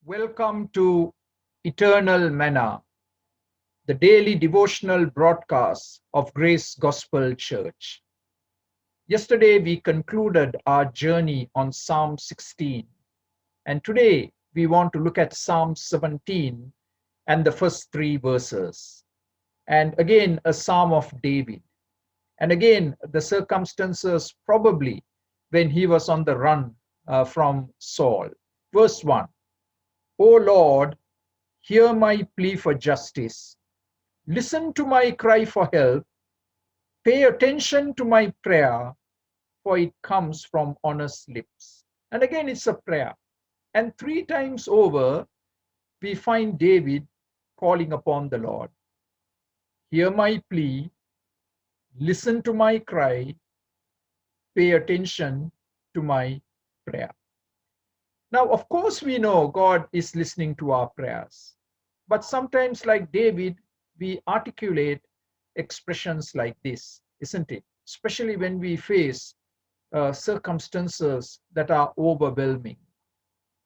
Welcome to Eternal Manna, the daily devotional broadcast of Grace Gospel Church. Yesterday, we concluded our journey on Psalm 16, and today we want to look at Psalm 17 and the first three verses. And again, a psalm of David. And again, the circumstances probably when he was on the run from Saul. Verse 1. O Lord, hear my plea for justice. Listen to my cry for help. Pay attention to my prayer, for it comes from honest lips. And again, it's a prayer. And three times over, we find David calling upon the Lord. Hear my plea. Listen to my cry. Pay attention to my prayer. Now, of course, we know God is listening to our prayers. But sometimes, like David, we articulate expressions like this, isn't it? Especially when we face circumstances that are overwhelming.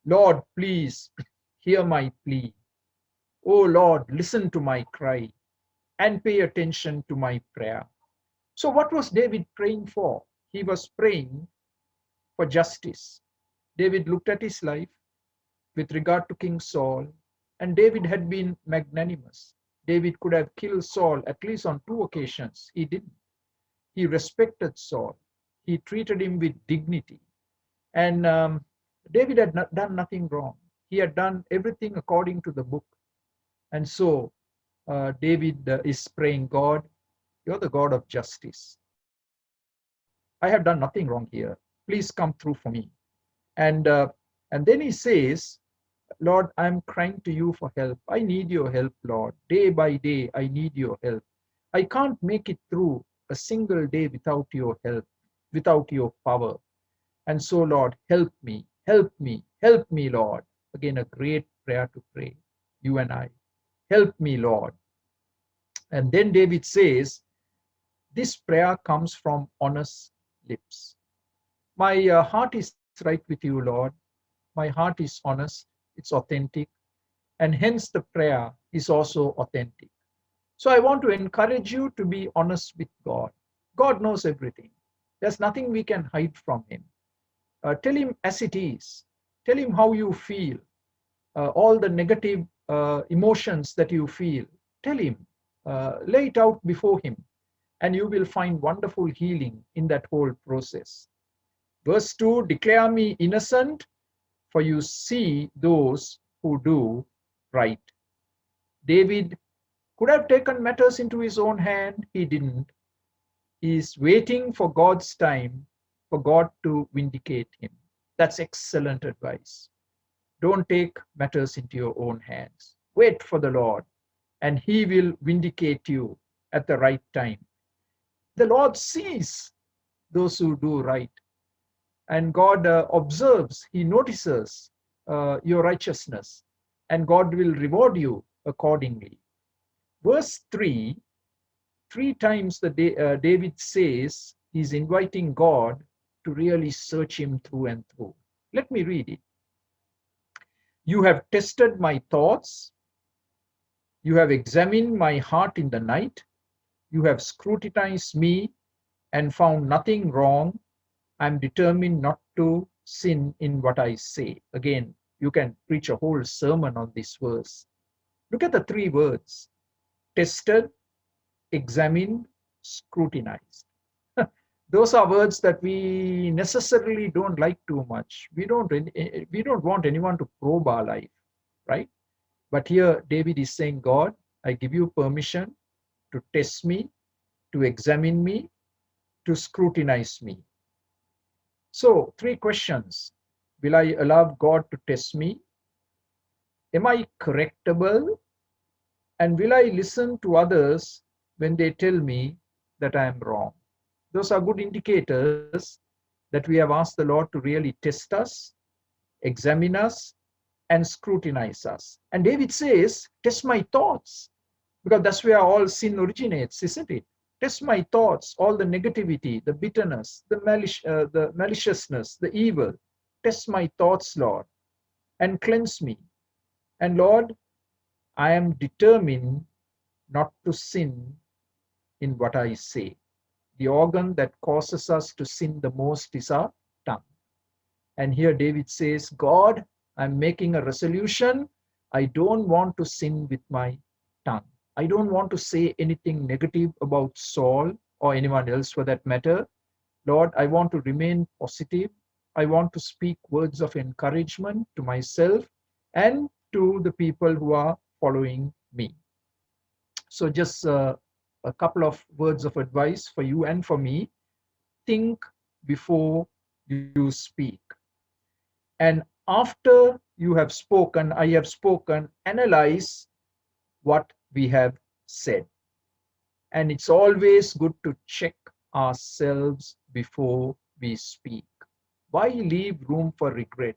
Lord, please hear my plea. Oh Lord, listen to my cry and pay attention to my prayer. So, what was David praying for? He was praying for justice. David looked at his life with regard to King Saul, and David had been magnanimous. David could have killed Saul at least on two occasions. He didn't. He respected Saul. He treated him with dignity. And David had done nothing wrong. He had done everything according to the book. And so David is praying, God, you're the God of justice. I have done nothing wrong here. Please come through for me. And then he says, Lord, I'm crying to you for help. I need your help, Lord. Day by day, I need your help. I can't make it through a single day without your help, without your power. And so, Lord, help me, help me, help me, Lord. Again, a great prayer to pray, you and I. Help me, Lord. And then David says, this prayer comes from honest lips. My heart is right with you, Lord. My heart is honest, it's authentic, and hence the prayer is also authentic. So I want to encourage you to be honest with God. God knows everything. There's nothing we can hide from him. Tell him as it is. Tell him how you feel. All the negative emotions that you feel. Tell him. Lay it out before him. And you will find wonderful healing in that whole process. Verse 2, declare me innocent, for you see those who do right. David could have taken matters into his own hand. He didn't. He is waiting for God's time, for God to vindicate him. That's excellent advice. Don't take matters into your own hands. Wait for the Lord, and he will vindicate you at the right time. The Lord sees those who do right. And God observes, he notices your righteousness, and God will reward you accordingly. Verse 3, three times David says he's inviting God to really search him through and through. Let me read it. You have tested my thoughts. You have examined my heart in the night. You have scrutinized me and found nothing wrong. I'm determined not to sin in what I say. Again, you can preach a whole sermon on this verse. Look at the three words: tested, examined, scrutinized. Those are words that we necessarily don't like too much. We don't want anyone to probe our life, right? But here David is saying, God, I give you permission to test me, to examine me, to scrutinize me. So, three questions. Will I allow God to test me? Am I correctable? And will I listen to others when they tell me that I am wrong? Those are good indicators that we have asked the Lord to really test us, examine us, and scrutinize us. And David says, test my thoughts, because that's where all sin originates, isn't it? Test my thoughts, all the negativity, the bitterness, the maliciousness, the evil. Test my thoughts, Lord, and cleanse me. And Lord, I am determined not to sin in what I say. The organ that causes us to sin the most is our tongue. And here David says, God, I'm making a resolution. I don't want to sin with my tongue. I don't want to say anything negative about Saul or anyone else for that matter. Lord, I want to remain positive. I want to speak words of encouragement to myself and to the people who are following me. So, just a couple of words of advice for you and for me. Think before you speak. And after you have spoken, I have spoken, analyze what we have said. And it's always good to check ourselves before we speak. Why leave room for regret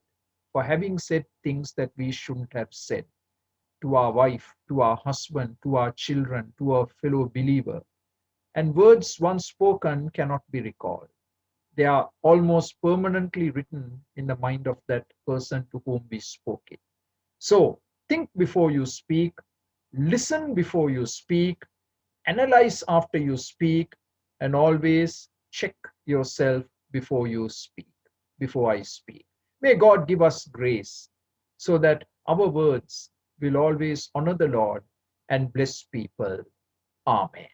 for having said things that we shouldn't have said to our wife, to our husband, to our children, to our fellow believer? And words once spoken cannot be recalled. They are almost permanently written in the mind of that person to whom we spoke it. So think before you speak, listen before you speak, analyze after you speak, and always check yourself before you speak, before I speak. May God give us grace so that our words will always honor the Lord and bless people. Amen.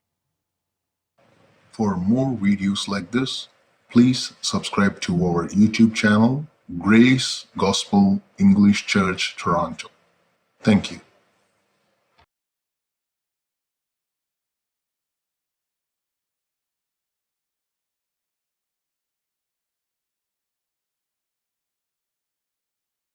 For more videos like this, please subscribe to our YouTube channel, Grace Gospel English Church Toronto. Thank you.